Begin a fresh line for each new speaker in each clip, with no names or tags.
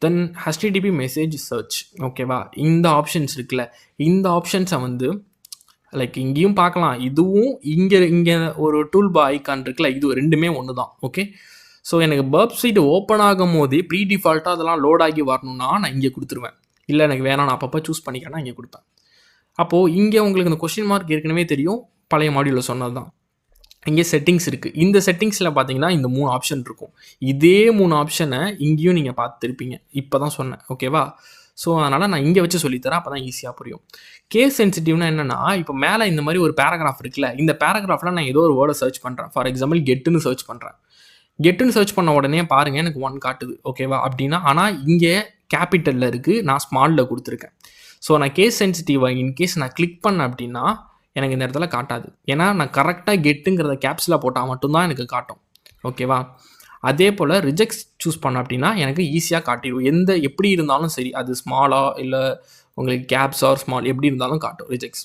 தென் HTTP message search. ஓகேவா? இந்த options இருக்குல்ல, இந்த ஆப்ஷன்ஸை வந்து லைக் இங்கேயும் பார்க்கலாம். இதுவும் இங்கே ஒரு டூல் பா ஐக்கான் இருக்குல்ல, இது ரெண்டுமே ஒன்று தான். ஓகே, ஸோ எனக்கு பர்ப் சைட் ஓப்பன் ஆகும் போதே ப்ரீ டிஃபால்ட்டாக அதெல்லாம் லோட் ஆகி வரணும்னா நான் இங்கே கொடுத்துருவேன். இல்லை எனக்கு வேணாம், நான் அப்பப்போ சூஸ் பண்ணிக்கிறேன்னா இங்கே கொடுப்பேன். அப்போது இங்கே உங்களுக்கு இந்த கொஸ்டின் மார்க் ஏற்கனவே தெரியும், பழைய மாடியூலில் சொன்னது தான். இங்கே செட்டிங்ஸ் இருக்குது. இந்த செட்டிங்ஸில் பார்த்தீங்கன்னா இந்த 3 ஆப்ஷன் இருக்கும். இதே 3 ஆப்ஷனை இங்கேயும் நீங்கள் பார்த்துருப்பீங்க. இப்போ தான் சொன்னேன். ஓகேவா? ஸோ அதனால் நான் இங்கே வச்சு சொல்லித்தரேன், அப்போ தான் ஈஸியாக புரியும். கேஸ் சென்சிட்டிவ்னா என்னென்னா, இப்போ மேலே இந்த மாதிரி ஒரு பேராகிராஃப் இருக்குல்ல, இந்த பேராகிராஃபில் நான் ஏதோ ஒரு வேர்டை சர்ச் பண்ணுறேன். ஃபார் எக்ஸாம்பிள் கெட்டுன்னு சர்ச் பண்ணுறேன். கெட்டுன்னு சர்ச் பண்ண உடனே பாருங்கள் எனக்கு 1 காட்டுது. ஓகேவா? அப்படின்னா ஆனால் இங்கே கேபிட்டலில் இருக்குது, நான் ஸ்மாலில் கொடுத்துருக்கேன். ஸோ நான் கேஸ் சென்சிட்டிவாக இன்கேஸ் நான் கிளிக் பண்ணேன் அப்படின்னா எனக்கு இந்த இடத்துல காட்டாது. ஏன்னா நான் கரெக்டாக கெட்டுங்கிறத கேப்ஸில் போட்டால் மட்டும்தான் எனக்கு காட்டும். ஓகேவா? அதே போல் ரிஜெக்ட்ஸ் சூஸ் பண்ண அப்படின்னா எனக்கு ஈஸியாக காட்டிடும். எப்படி இருந்தாலும் சரி, அது ஸ்மாலாக இல்லை உங்களுக்கு கேப்ஸ் ஆர் ஸ்மால் எப்படி இருந்தாலும் காட்டும் ரிஜெக்ட்ஸ்.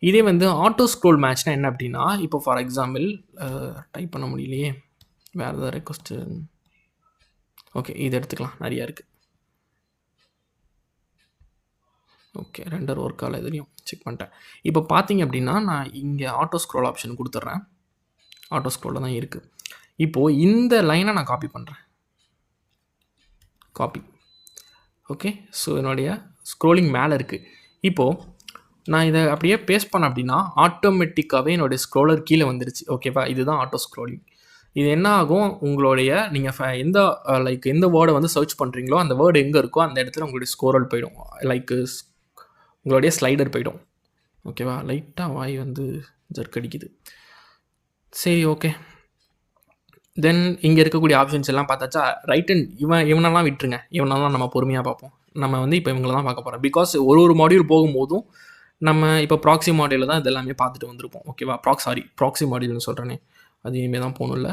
இதே வந்து ஆட்டோ ஸ்க்ரோல் மேட்ச்னா என்ன அப்படின்னா, இப்போ ஃபார் எக்ஸாம்பிள் டைப் பண்ண முடியலையே, வேறு ஏதாவது ரெக்வஸ்ட்டு. ஓகே, இது எடுத்துக்கலாம், நிறையா இருக்குது. ஓகே, ரெண்டர் ஒர்க் ஆகலை, எதுலையும் செக் பண்ணிட்டேன். இப்போ பார்த்தீங்க அப்படின்னா நான் இங்கே ஆட்டோ ஸ்க்ரோல் ஆப்ஷன் கொடுத்துட்றேன். ஆட்டோ ஸ்க்ரோலில் தான் இருக்குது. இப்போது இந்த லைனை நான் காப்பி பண்ணுறேன். காப்பி. ஓகே, ஸோ என்னுடைய ஸ்க்ரோலிங் மேலே இருக்குது. இப்போது நான் இதை அப்படியே பேஸ்ட் பண்ணேன் அப்படின்னா ஆட்டோமேட்டிக்காகவே என்னுடைய ஸ்க்ரோலர் கீழே வந்துருச்சு. ஓகேவா? இதுதான் ஆட்டோ ஸ்க்ரோலிங். இது என்ன ஆகும், உங்களுடைய நீங்கள் எந்த வேர்டை வந்து சர்ச் பண்ணுறீங்களோ அந்த வேர்டு எங்கே இருக்கோ அந்த இடத்துல உங்களுடைய ஸ்க்ரோல் போயிடும். உங்களுடைய ஸ்லைடர் போயிடும். ஓகேவா? லைட்டாக வாய் வந்து ஜர்க் அடிக்குது. சரி, ஓகே. தென் இங்கே இருக்கக்கூடிய ஆப்ஷன்ஸ் எல்லாம் பார்த்தாச்சா? ரைட் அண்ட் இவனெல்லாம் விட்டுருங்க, இவனெல்லாம் நம்ம பொறுமையாக பார்ப்போம். நம்ம வந்து இப்போ இவங்கள தான் பார்க்க போகிறோம். பிகாஸ் ஒரு மாடியூல் போகும்போதும் நம்ம இப்போ ப்ராக்ஸி மாடியூலில் தான் இதெல்லாமே பார்த்துட்டு வந்திருப்போம். ஓகேவா? ப்ராக்ஸி மாடியூல்னு சொல்கிறேனே, அது இனிமேல் தான் போகணும்ல.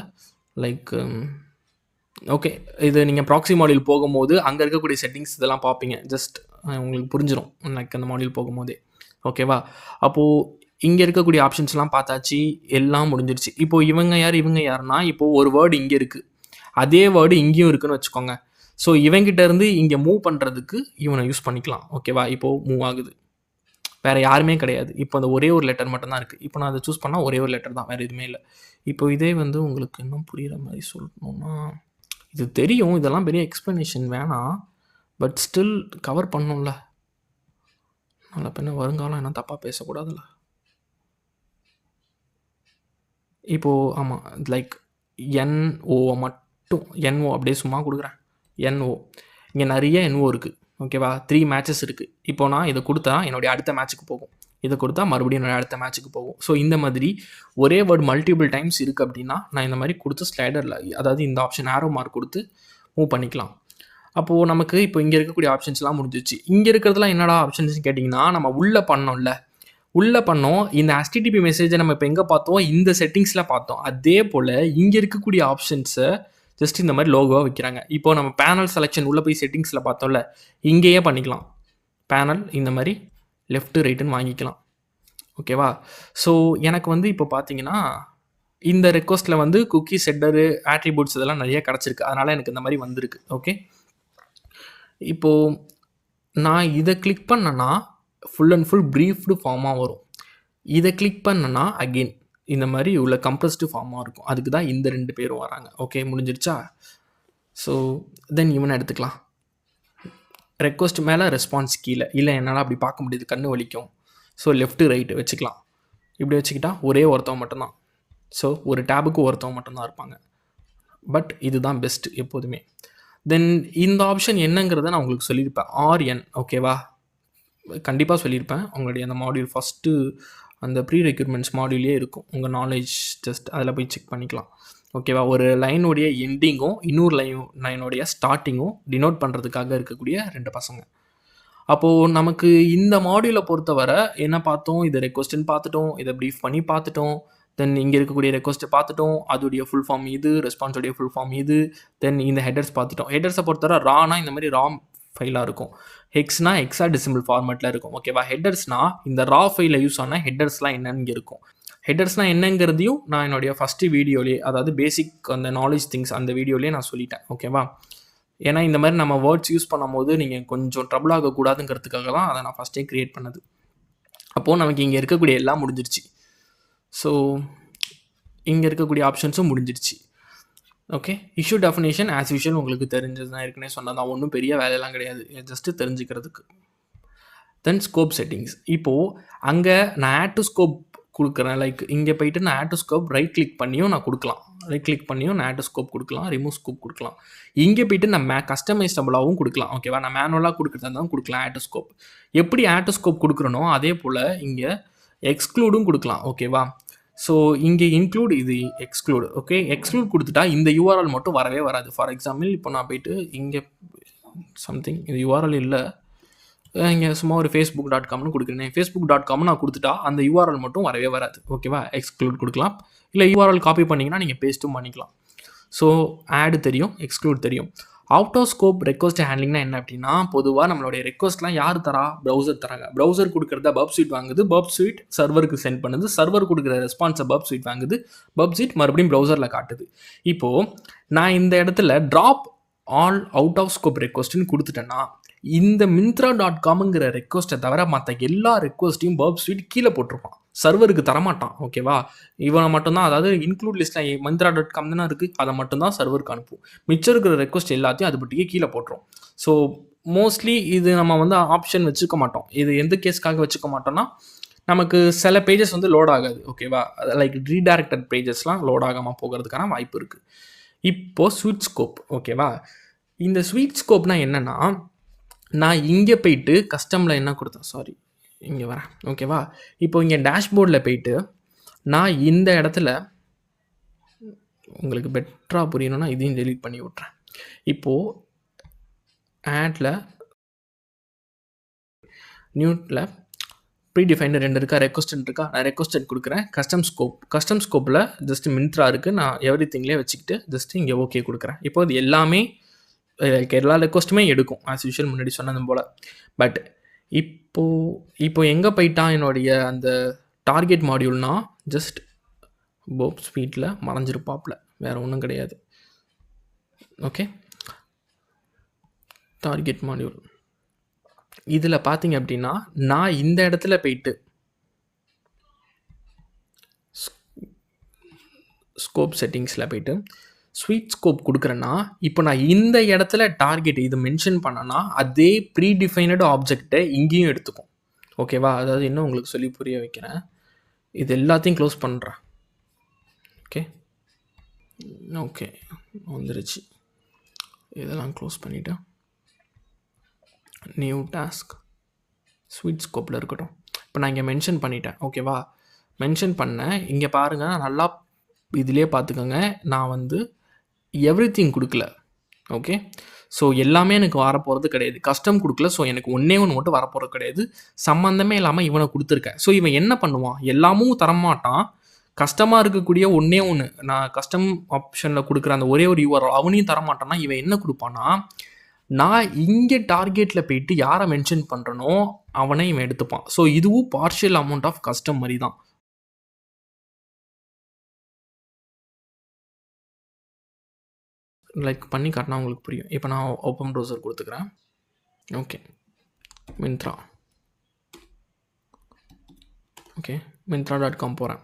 ஓகே, இது நீங்கள் ப்ராக்ஸி மாடியூல் போகும்போது அங்கே இருக்கக்கூடிய செட்டிங்ஸ் இதெல்லாம் பார்ப்பீங்க. ஜஸ்ட் உங்களுக்கு புரிஞ்சிடும் அந்த மாடியூல் போகும்போதே. ஓகேவா? அப்போது இங்கே இருக்கக்கூடிய ஆப்ஷன்ஸ்லாம் பார்த்தாச்சு, எல்லாம் முடிஞ்சிருச்சு. இப்போது இவங்க யாருன்னா, இப்போது ஒரு வேர்டு இங்கே இருக்குது, அதே வேர்டு இங்கேயும் இருக்குதுன்னு வச்சுக்கோங்க. ஸோ இவங்கிட்ட இருந்து இங்கே மூவ் பண்ணுறதுக்கு இவனை யூஸ் பண்ணிக்கலாம். ஓகேவா? இப்போது மூவ் ஆகுது, வேறு யாருமே கிடையாது. இப்போ அந்த ஒரே ஒரு லெட்டர் மட்டும்தான் இருக்குது. இப்போ நான் அதை சூஸ் பண்ணால் ஒரே ஒரு லெட்டர் தான், வேறு எதுவுமே இல்லை. இப்போ இதே வந்து உங்களுக்கு இன்னும் புரிகிற மாதிரி சொல்லணும்னா, இது தெரியும், இதெல்லாம் பெரிய எக்ஸ்ப்ளனேஷன் வேணாம், பட் ஸ்டில் கவர் பண்ணணும்ல. நல்ல பின்ன வருங்காலம் என்ன தப்பாக பேசக்கூடாதுல்ல. இப்போது ஆமாம், NO மட்டும், NO அப்படியே சும்மா கொடுக்குறேன். NO இங்கே நிறைய NO இருக்குது. ஓகேவா? 3 மேட்சஸ் இருக்குது. இப்போ நான் இதை கொடுத்தா என்னுடைய அடுத்த மேட்ச்சுக்கு போகும், இதை கொடுத்தா மறுபடியும் என்னுடைய அடுத்த மேட்ச்சுக்கு போகும். ஸோ இந்த மாதிரி ஒரே வேர்டு மல்டிபிள் டைம்ஸ் இருக்குது அப்படின்னா நான் இந்த மாதிரி கொடுத்து ஸ்லைடரில், அதாவது இந்த ஆப்ஷன் ஆரோ மார்க் கொடுத்து மூவ் பண்ணிக்கலாம். அப்போது நமக்கு இப்போ இங்கே இருக்கக்கூடிய ஆப்ஷன்ஸ்லாம் முடிஞ்சிச்சு. இங்கே இருக்கிறதுலாம் என்னடா ஆப்ஷன்ஸ்னு கேட்டிங்கன்னா, நம்ம உள்ளே பண்ணோம். இந்த HTTP மெசேஜை நம்ம இப்போ எங்கே பார்த்தோம், இந்த செட்டிங்ஸில் பார்த்தோம். அதே போல் இங்கே இருக்கக்கூடிய ஆப்ஷன்ஸை ஜஸ்ட் இந்த மாதிரி லோகோவாக வைக்கிறாங்க. இப்போது நம்ம பேனல் செலெக்ஷன் உள்ளே போய் செட்டிங்ஸில் பார்த்தோம்ல, இங்கேயே பண்ணிக்கலாம். பேனல் இந்த மாதிரி லெஃப்ட்டு ரைட்டுன்னு வாங்கிக்கலாம். ஓகேவா? ஸோ எனக்கு வந்து இப்போ பார்த்தீங்கன்னா இந்த ரெக்வஸ்ட்டில் வந்து குக்கி செட்டரு ஆட்ரிபியூட்ஸ் இதெல்லாம் நிறைய கிடச்சிருக்கு. அதனால் எனக்கு இந்த மாதிரி வந்திருக்கு. ஓகே, இப்போது நான் இதை கிளிக் பண்ணேன்னா ஃபுல் அண்ட் ஃபுல் ப்ரீஃப்டு ஃபார்மாக வரும். இதை கிளிக் பண்ணேன்னா அகெயின் இந்த மாதிரி உள்ள கம்ப்ரஸ்டு ஃபார்மாக இருக்கும். அதுக்கு தான் இந்த 2 பேரும் வராங்க. ஓகே, முடிஞ்சிருச்சா? ஸோ தென் இவனை எடுத்துக்கலாம். ரெக்வஸ்ட் மேலே ரெஸ்பான்ஸ் கீழே. இல்லை என்னால் அப்படி பார்க்க முடியுது, கண்ணு வலிக்கும். ஸோ லெஃப்ட்டு ரைட்டு வச்சுக்கலாம். இப்படி வச்சுக்கிட்டா ஒரே ஒருத்தவங்க மட்டும்தான். ஸோ ஒரு டேபுக்கு ஒருத்தவங்க மட்டும்தான் இருப்பாங்க. பட் இதுதான் பெஸ்ட்டு எப்போதுமே. தென் இந்த ஆப்ஷன் என்னங்கிறத நான் உங்களுக்கு சொல்லியிருப்பேன், RN. ஓகேவா? கண்டிப்பாக சொல்லியிருப்பேன். உங்களுடைய அந்த மாடியூல் ஃபஸ்ட்டு அந்த ப்ரீ ரெக்யூர்மெண்ட்ஸ் மாடியூலே இருக்கும். உங்கள் நாலேஜ் ஜஸ்ட் அதில் போய் செக் பண்ணிக்கலாம். ஓகேவா? ஒரு லைனுடைய எண்டிங்கும் இன்னொரு லைனுடைய ஸ்டார்டிங்கும் டினோட் பண்ணுறதுக்காக இருக்கக்கூடிய 2 பசங்க. அப்போது நமக்கு இந்த மாடியூலை பொறுத்தவரை என்ன பார்த்தோம், இதை ரெக்வஸ்ட்டுன்னு பார்த்துட்டோம், இதை ப்ரீஃப் பண்ணி பார்த்துட்டோம். தென் இங்கே இருக்கக்கூடிய ரெக்வஸ்ட்டை பார்த்துட்டோம், அதோடைய ஃபுல் ஃபார்ம் இது, ரெஸ்பான்ஸோடைய ஃபுல் ஃபார்ம் இது. தென் இந்த ஹெடர்ஸ் பார்த்துட்டோம். ஹெடர்ஸை பொறுத்தவரை ரானா இந்த மாதிரி ராம் ஃபைலாக இருக்கும். ஹெக்ஸ்னா ஹெக்ஸாடெசிமல் ஃபார்மேட்டில் இருக்கும். ஓகேவா? ஹெடர்ஸ்னால் இந்த ரா ஃபைலில் யூஸ் ஆன ஹெடர்ஸ்லாம் என்னன்னு இருக்கும். ஹெடர்ஸ்னால் என்னங்கிறதையும் நான் என்னுடைய ஃபஸ்ட்டு வீடியோலேயே, அதாவது பேசிக் அந்த நாலேஜ் திங்ஸ் அந்த வீடியோலேயே நான் சொல்லிட்டேன். ஓகேவா? ஏன்னா இந்த மாதிரி நம்ம வேர்ட்ஸ் யூஸ் பண்ணும்போது நீங்கள் கொஞ்சம் ட்ரபிள் ஆகக்கூடாதுங்கிறதுக்காக தான் அதை நான் ஃபஸ்ட்டே க்ரியேட் பண்ணது. அப்போது நமக்கு இங்கே இருக்கக்கூடிய எல்லாம் முடிஞ்சிருச்சு. ஸோ இங்கே இருக்கக்கூடிய ஆப்ஷன்ஸும் முடிஞ்சிருச்சு. Okay, issue definition as usual உங்களுக்கு தெரிஞ்சது தான், ஏற்கனவே சொன்னதான், ஒன்றும் பெரிய வேலையெல்லாம் கிடையாது, ஜஸ்ட்டு தெரிஞ்சுக்கிறதுக்கு. Then scope settings. இப்போது அங்கே நான் ஆட் டு ஸ்கோப் கொடுக்குறேன். லைக் இங்கே போயிட்டு நான் add to scope right click பண்ணியும் நான் கொடுக்கலாம். ரைட் கிளிக் பண்ணியும் நான் ஆட் டு ஸ்கோப் கொடுக்கலாம், ரிமூவ் ஸ்கோப் கொடுக்கலாம். இங்கே போயிட்டு நம்ம கஸ்டமைஸ்டபுளாகவும் கொடுக்கலாம். ஓகேவா, நான் மேனுவலாக கொடுக்குறதா இருந்தாலும் கொடுக்கலாம் ஆட் டு ஸ்கோப். எப்படி ஆட் டு ஸ்கோப் கொடுக்குறனோ அதே போல் இங்கே எக்ஸ்க்ளூடும் கொடுக்கலாம். ஓகேவா, ஸோ இங்கே இன்க்ளூட், இது எக்ஸ்க்ளூட். ஓகே, எக்ஸ்க்ளூட் கொடுத்துட்டா இந்த யூஆர்எல் மட்டும் வரவே வராது. ஃபார் எக்ஸாம்பிள் இப்போ நான் போயிட்டு இங்கே சம்திங் இது யூஆர்எல் இல்லை, இங்கே சும்மா ஒரு facebook.comனு கொடுக்குறேன். facebook.com நான் கொடுத்துட்டா அந்த யூஆர்எல் மட்டும் வரவே வராது. ஓகேவா, எக்ஸ்க்ளூட் கொடுக்கலாம். இல்லை யூஆர்எல் காப்பி பண்ணிங்கன்னா நீங்கள் பேஸ்ட்டும் பண்ணிக்கலாம். ஸோ ஆடு தெரியும், எக்ஸ்க்ளூட் தெரியும். அவுட் ஆஃப் ஸ்கோப் ரெக்வஸ்ட் ஹேண்ட்லிங்னா என்ன அப்படின்னா, பொதுவாக நம்மளுடைய ரெக்வஸ்ட்லாம் யார் தரா, ப்ரௌசர் தராங்க. ப்ரௌசர் கொடுக்குறத பப் ஸ்வீட் வாங்குது, பப் ஸ்வீட் சர்வருக்கு சென்ட் பண்ணுது, சர்வர் கொடுக்குற ரெஸ்பான்ஸை பப் ஸ்வீட் வாங்குது, பப் ஸ்வீட் மறுபடியும் ப்ரௌசரில் காட்டுது. இப்போது நான் இந்த இடத்துல drop all out of scope ரெக்வஸ்ட்னு கொடுத்துட்டேன்னா இந்த Myntra.comங்கிற ரெக்வஸ்ட்டை தவிர மற்ற எல்லா ரெக்வஸ்ட்டையும் பப் ஸ்வீட் கீழே போட்டிருப்பான், சர்வருக்கு தரமாட்டான். ஓகேவா, இவனை மட்டும்தான், அதாவது இன்க்ளூட் லிஸ்ட்டில் Myntra.com தானே இருக்குது, அதை மட்டும்தான் சர்வருக்கு அனுப்பும். மிச்சம் இருக்கிற ரெக்வஸ்ட் எல்லாத்தையும் அது பட்டியே கீழே போட்டுரும். ஸோ மோஸ்ட்லி இது நம்ம வந்து ஆப்ஷன் வச்சுக்க மாட்டோம். இது எந்த கேஸ்க்காக வச்சுக்க மாட்டோம்னா, நமக்கு சில பேஜஸ் வந்து லோட் ஆகாது. ஓகேவா, லைக் ரீடைரக்டட் பேஜஸ்லாம் லோட் ஆகாமல் போகிறதுக்கான வாய்ப்பு இருக்குது. இப்போது ஸ்வீட் ஸ்கோப். ஓகேவா, இந்த ஸ்வீட் ஸ்கோப்னா என்னென்னா, நான் இங்கே போயிட்டு கஸ்டமில் என்ன கொடுத்தேன், சாரி இங்கே வரேன். ஓகேவா, இப்போ இங்கே டேஷ்போர்டில் போயிட்டு நான் இந்த இடத்துல உங்களுக்கு பெட்டராக புரியணும்னா இதையும் டெலீட் பண்ணி விட்றேன். இப்போது ஆடில் நியூட்டில் ப்ரீடிஃபைன்டு 2 இருக்கா, ரெக்வஸ்டன் இருக்கா, நான் ரெக்வஸ்டன் கொடுக்குறேன். கஸ்டம் ஸ்கோப்பில் ஜஸ்ட் மின்த்ரா இருக்குது, நான் எவ்ரி திங்லேயே வச்சுக்கிட்டு ஜஸ்ட் இங்கே ஓகே கொடுக்குறேன். இப்போ இது எல்லாமே எல்லா ரெக்வஸ்ட்டுமே எடுக்கும் ஆஸ் யூஷுவல், முன்னாடி சொன்னது போல். பட் இப்போ எங்கே போயிட்டான் என்னுடைய அந்த டார்கெட் மாடியூல்னா, ஜஸ்ட் போப் ஸ்பீட்டில் மறைஞ்சிருப்பாப்பில், வேறு ஒன்றும் கிடையாது. ஓகே, டார்கெட் மாடியூல் இதில் பார்த்தீங்க அப்படின்னா, நான் இந்த இடத்துல போயிட்டு ஸ்கோப் செட்டிங்ஸில் போயிட்டு ஸ்வீட் ஸ்கோப் கொடுக்குறேன்னா, இப்போ நான் இந்த இடத்துல டார்கெட் இது மென்ஷன் பண்ணேன்னா அதே ப்ரீடிஃபைனடு ஆப்ஜெக்டை இங்கேயும் எடுத்துக்கும். ஓகேவா, அதாவது இன்னும் உங்களுக்கு சொல்லி புரிய வைக்கிறேன். இது எல்லாத்தையும் க்ளோஸ் பண்ணுறேன். ஓகே ஓகே வந்துருச்சு. இதெல்லாம் க்ளோஸ் பண்ணிவிட்டு நியூ டாஸ்க் ஸ்வீட் ஸ்கோப்பில் இருக்கட்டும். இப்போ நான் இங்கே மென்ஷன் பண்ணிட்டேன். ஓகேவா, மென்ஷன் பண்ணேன். இங்கே பாருங்கள், நல்லா இதிலே பார்த்துக்கோங்க, நான் வந்து எவ்ரிதிங் கொடுக்கல. ஓகே, ஸோ எல்லாமே எனக்கு வரப்போகிறது கிடையாது. கஸ்டம் கொடுக்கல, ஸோ எனக்கு ஒன்றே ஒன்று மட்டும் வரப்போகிறது கிடையாது. சம்மந்தமே இல்லாமல் இவனை கொடுத்துருக்கேன். ஸோ இவன் என்ன பண்ணுவான், எல்லாமும் தரமாட்டான். கஸ்டமாக இருக்கக்கூடிய ஒன்றே ஒன்று, நான் கஸ்டம் ஆப்ஷனில் கொடுக்குற அந்த ஒரே ஒரு யூஆர்எல் அவனையும் தரமாட்டான்னா, இவன் என்ன கொடுப்பான்னா, நான் இங்கே டார்கெட்டில் போயிட்டு யாரை மென்ஷன் பண்ணுறனோ அவனை இவன் எடுத்துப்பான். ஸோ இதுவும் பார்ஷியல் அமௌண்ட் ஆஃப் கஸ்டம் மாதிரி தான். லைக் பண்ணி காட்டினா உங்களுக்கு புரியும். இப்போ நான் ஓப்பன் ப்ரௌசர் கொடுத்துக்கிறேன். ஓகே, மிந்த்ரா. ஓகே, Myntra.com போகிறேன்.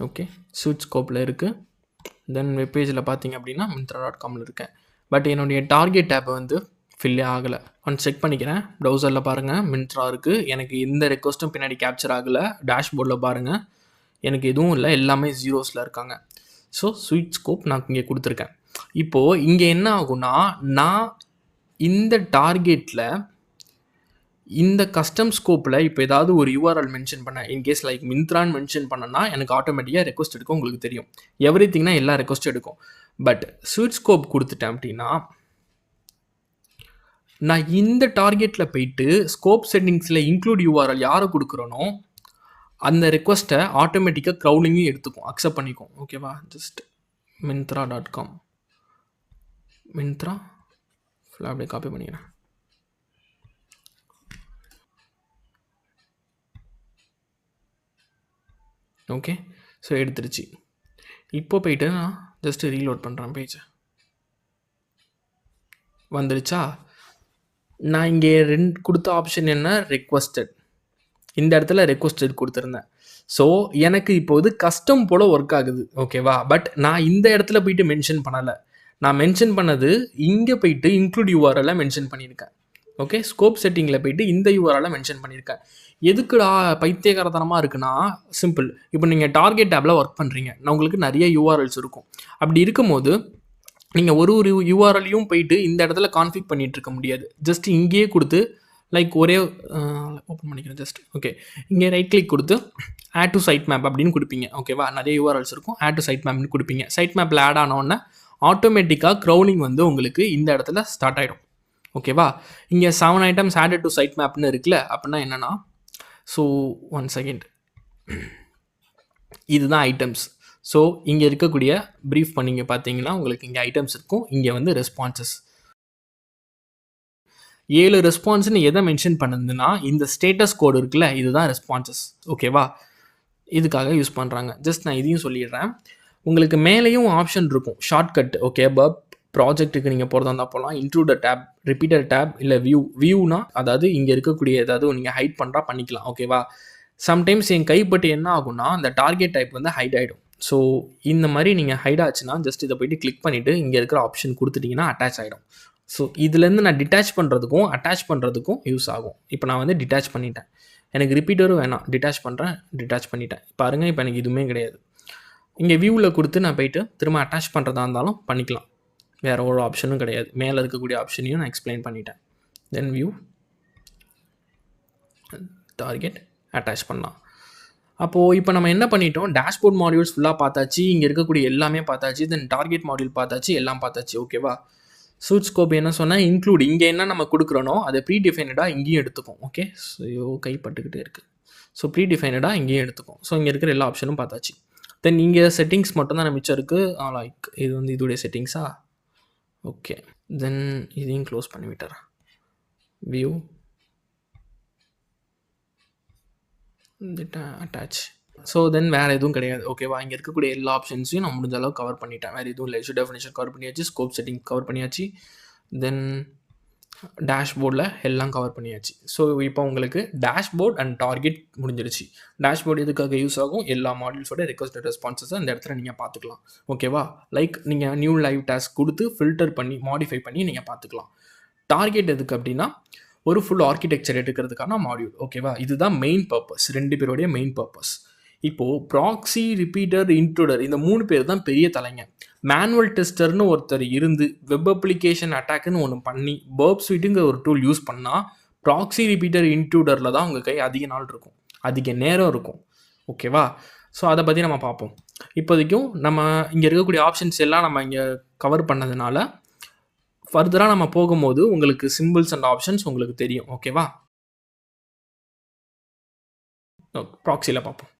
ஓகே, ஸ்வீட் ஸ்கோப்பில் இருக்குது. தென் வெப்பேஜில் பார்த்தீங்க அப்படின்னா Myntra.comல இருக்கேன். பட் என்னுடைய டார்கெட் டேப் வந்து ஃபில்லே ஆகலை. ஒன் செக் பண்ணிக்கிறேன். ப்ரௌசரில் பாருங்கள், மின்ட்ரா இருக்குது. எனக்கு எந்த ரெக்வஸ்ட்டும் பின்னாடி கேப்சர் ஆகலை. டேஷ்போர்டில் பாருங்கள், எனக்கு எதுவும் இல்லை, எல்லாமே ஜீரோஸில் இருக்காங்க. ஸோ ஸ்வீட் ஸ்கோப் நான் இங்கே கொடுத்துருக்கேன். இப்போது இங்கே என்ன ஆகும்னா, நான் இந்த டார்கெட்டில் இந்த கஸ்டம் ஸ்கோப்பில் இப்போ ஏதாவது ஒரு யூஆர்எல் மென்ஷன் பண்ணேன், இன்கேஸ் லைக் மிந்த்ரான்னு மென்ஷன் பண்ணனா எனக்கு ஆட்டோமேட்டிக்காக ரெக்வஸ்ட் எடுக்கும். உங்களுக்கு தெரியும், எவ்ரிதிங்னா எல்லா ரெக்வஸ்ட்டும் எடுக்கும். பட் ஸ்வீட் ஸ்கோப் கொடுத்துட்டேன் அப்படின்னா, நான் இந்த டார்கெட்டில் போயிட்டு ஸ்கோப் செட்டிங்ஸில் இன்க்ளூட் யூஆர்எல் யாரை கொடுக்குறனோ அந்த ரெக்வஸ்ட்டை ஆட்டோமேட்டிக்காக க்ரௌலிங்கும் எடுத்துக்கும், அக்செப்ட் பண்ணிக்கும். ஓகேவா, ஜஸ்ட் Myntra.com மிந்த்ரா ஃபுல்லாக அப்படியே காப்பி பண்ணிக்கிறேன். ஓகே. ஸோ எடுத்துருச்சு. இப்போ போயிட்டு நான் ஜஸ்ட்டு ரீலோட் பண்ணுறேன் பேஜை. வந்துருச்சா? நான் இங்கே கொடுத்த ஆப்ஷன் என்ன? ரெக்வெஸ்டட். இந்த இடத்துல ரெக்வெஸ்டட் கொடுத்துருந்தேன். ஸோ எனக்கு இப்போது கஸ்டம் போல் ஒர்க் ஆகுது. ஓகேவா? பட் நான் இந்த இடத்துல போயிட்டு மென்ஷன் பண்ணலை. நான் மென்ஷன் பண்ணது இங்கே போயிட்டு இன்க்ளூட் யூஆர்எல்லை மென்ஷன் பண்ணியிருக்கேன். ஓகே, ஸ்கோப் செட்டிங்கில் போயிட்டு இந்த யூஆர்எல்லை மென்ஷன் பண்ணியிருக்கேன். எதுக்குடா பைத்தியகாரத்தனமாக இருக்குன்னா, சிம்பிள். இப்போ நீங்கள் டார்கெட் டேப்பில் ஒர்க் பண்ணுறீங்க, நான் உங்களுக்கு நிறைய யூஆர்எல்ஸ் இருக்கும். அப்படி இருக்கும்போது நீங்கள் ஒரு யூஆர்எல்லையும் போயிட்டு இந்த இடத்துல கான்ஃபிக் பண்ணிகிட்டு இருக்க முடியாது. ஜஸ்ட் இங்கேயே கொடுத்து லைக் ஒரே ஓப்பன் பண்ணிக்கிறேன் ஜஸ்ட். ஓகே, இங்கே ரைட் கிளிக் கொடுத்து ஆட் டு சைட் மேப் அப்படின்னு கொடுப்பீங்க. ஓகேவா? நிறைய யூஆர்எல்ஸ் இருக்கும். ஆட் டு சைட் மேப்னு கொடுப்பீங்க. சைட் மேப்பில் ஆட் ஆனோடனே ஆட்டோமேட்டிக்காக க்ரௌனிங் வந்து உங்களுக்கு இந்த இடத்துல ஸ்டார்ட் ஆகிடும். ஓகேவா? இங்கே 7 ஐட்டம்ஸ் ஆடட் டு சைட் மேப்னு இருக்குல்ல, அப்படின்னா என்னென்னா, ஸோ 1 செகண்ட், இதுதான் ஐட்டம்ஸ். ஸோ இங்கே இருக்கக்கூடிய ப்ரீஃப் பண்ணிங்க பார்த்தீங்கன்னா உங்களுக்கு இங்கே ஐட்டம்ஸ் இருக்கும். இங்கே வந்து ரெஸ்பான்சஸ் 7 ரெஸ்பான்ஸ்னு எதை மென்ஷன் பண்ணுதுன்னா, இந்த ஸ்டேட்டஸ் கோடு இருக்குல்ல, இதுதான் ரெஸ்பான்சஸ். ஓகேவா? இதுக்காக யூஸ் பண்ணுறாங்க. ஜஸ்ட் நான் இதையும் சொல்லிடுறேன். உங்களுக்கு மேலேயும் ஆப்ஷன் இருக்கும், ஷார்ட்கட். ஓகே, ப்ராஜெக்ட்டுக்கு நீங்கள் போகிறதா இருந்தால் போகலாம். இன்ட்ரூடர் டேப், ரிப்பீட்டர் டேப், இல்லை வியூனா அதாவது இங்கே இருக்கக்கூடிய ஏதாவது நீங்கள் ஹைட் பண்ணுறா பண்ணிக்கலாம். ஓகேவா? சம்டைம்ஸ் என் கைப்பட்டு என்ன ஆகும்னா, அந்த டார்கெட் டைப் வந்து ஹைட் ஆகிடும். ஸோ இந்த மாதிரி நீங்கள் ஹைட் ஆச்சுன்னா ஜஸ்ட் இதை போய்ட்டு கிளிக் பண்ணிவிட்டு இங்கே இருக்கிற ஆப்ஷன் கொடுத்துட்டிங்கன்னா அட்டாச் ஆகிடும். ஸோ இதுலேருந்து நான் டிட்டாச் பண்ணுறதுக்கும் அட்டாச் பண்ணுறதுக்கும் யூஸ் ஆகும். இப்போ நான் வந்து டிட்டாச் பண்ணிட்டேன். எனக்கு ரிப்பீட்டரும் வேணாம், டிட்டாச் பண்ணுறேன், டிட்டாச் பண்ணிட்டேன். பாருங்கள், இப்போ எனக்கு எதுவுமே கிடையாது. இங்கே வியூவில் கொடுத்து நான் போய்ட்டு திரும்ப அட்டாச் பண்ணுறதா இருந்தாலும் பண்ணிக்கலாம். வேறு ஒரு ஆப்ஷனும் கிடையாது. மேலே இருக்கக்கூடிய ஆப்ஷனையும் நான் எக்ஸ்பிளைன் பண்ணிட்டேன். தென் வியூ, டார்கெட், அட்டாச் பண்ணலாம். அப்போது இப்போ நம்ம என்ன பண்ணிட்டோம், டேஷ்போர்ட் மாடியூல்ஸ் ஃபுல்லாக பார்த்தாச்சு, இங்கே இருக்கக்கூடிய எல்லாமே பார்த்தாச்சு, தென் டார்கெட் மாடியூல் பார்த்தாச்சு, எல்லாம் பார்த்தாச்சு. ஓகேவா? சூட் ஸ்கோப் என்ன சொன்னால் இன்க்ளூட், இங்கே என்ன நம்ம கொடுக்குறோனோ அதை ப்ரீ டிஃபைனடாக இங்கேயும் எடுத்துக்கும். ஓகே, ஸோ கைப்பட்டுக்கிட்டே இருக்குது. ஸோ ப்ரீ டிஃபைனடாக இங்கேயும் எடுத்துக்கும். ஸோ இங்கே இருக்கிற எல்லா ஆப்ஷனும் பார்த்தாச்சு. தென் இங்கே செட்டிங்ஸ் மட்டும் தான் மிச்சம் இருக்குது. லைக் இது வந்து இதோடைய செட்டிங்ஸா? ஓகே, தென் இதையும் க்ளோஸ் பண்ணி விட்டுறேன். View, attach. ஸோ தென் வேறு எதுவும் கிடையாது. ஓகேவா? இங்கே இருக்கக்கூடிய எல்லா ஆப்ஷன்ஸையும் நான் முடிஞ்ச அளவு கவர் பண்ணிட்டேன். வேறு எதுவும் இல்லை. இஷ்யூ டெஃபினேஷன் கவர் பண்ணியாச்சு, ஸ்கோப் செட்டிங் கவர் பண்ணியாச்சு, தென் டேஷ்போர்டில் எல்லாம் கவர் பண்ணியாச்சு. ஸோ இப்போ உங்களுக்கு டேஷ்போர்ட் அண்ட் டார்கெட் முடிஞ்சிருச்சு. டேஷ்போர்டு எதுக்காக யூஸ் ஆகும், எல்லா மாடியூல்ஸோட ரெக்வஸ்ட் ரெஸ்பான்சஸை அந்த இடத்துல நீங்கள் பார்த்துக்கலாம். ஓகேவா? லைக் நீங்கள் நியூ லைவ் டாஸ்க் கொடுத்து ஃபில்டர் பண்ணி மாடிஃபை பண்ணி நீங்கள் பார்த்துக்கலாம். டார்கெட் எதுக்கு அப்படின்னா, ஒரு ஃபுல் ஆர்கிடெக்சர் எடுக்கிறதுக்கான மாடியூல். ஓகேவா? இதுதான் மெயின் பர்பஸ், 2 பேருடைய மெயின் பர்பஸ். இப்போது ப்ராக்ஸி, ரிப்பீட்டர், இன்ட்ரூடர், இந்த 3 பேர் தான் பெரிய தலைங்க. மேனுவல் டெஸ்டர்னு ஒருத்தர் இருந்து வெப் அப்ளிகேஷன் அட்டாக்னு ஒன்று பண்ணி பர்ப் ஸ்வீட்டுங்கிற ஒரு டூல் யூஸ் பண்ணால் ப்ராக்ஸி, ரிப்பீட்டர், இன்ட்ரூடரில் தான் உங்கள் கை அதிக நாள் இருக்கும், அதிக நேரம் இருக்கும். ஓகேவா? ஸோ அதை பற்றி நம்ம பார்ப்போம். இப்போதைக்கும் நம்ம இங்கே இருக்கக்கூடிய ஆப்ஷன்ஸ் எல்லாம் நம்ம இங்கே கவர் பண்ணதுனால ஃபர்தராக நம்ம போகும்போது உங்களுக்கு சிம்பிள்ஸ் அண்ட் ஆப்ஷன்ஸ் உங்களுக்கு தெரியும். ஓகேவா? ப்ராக்ஸியில் பார்ப்போம்.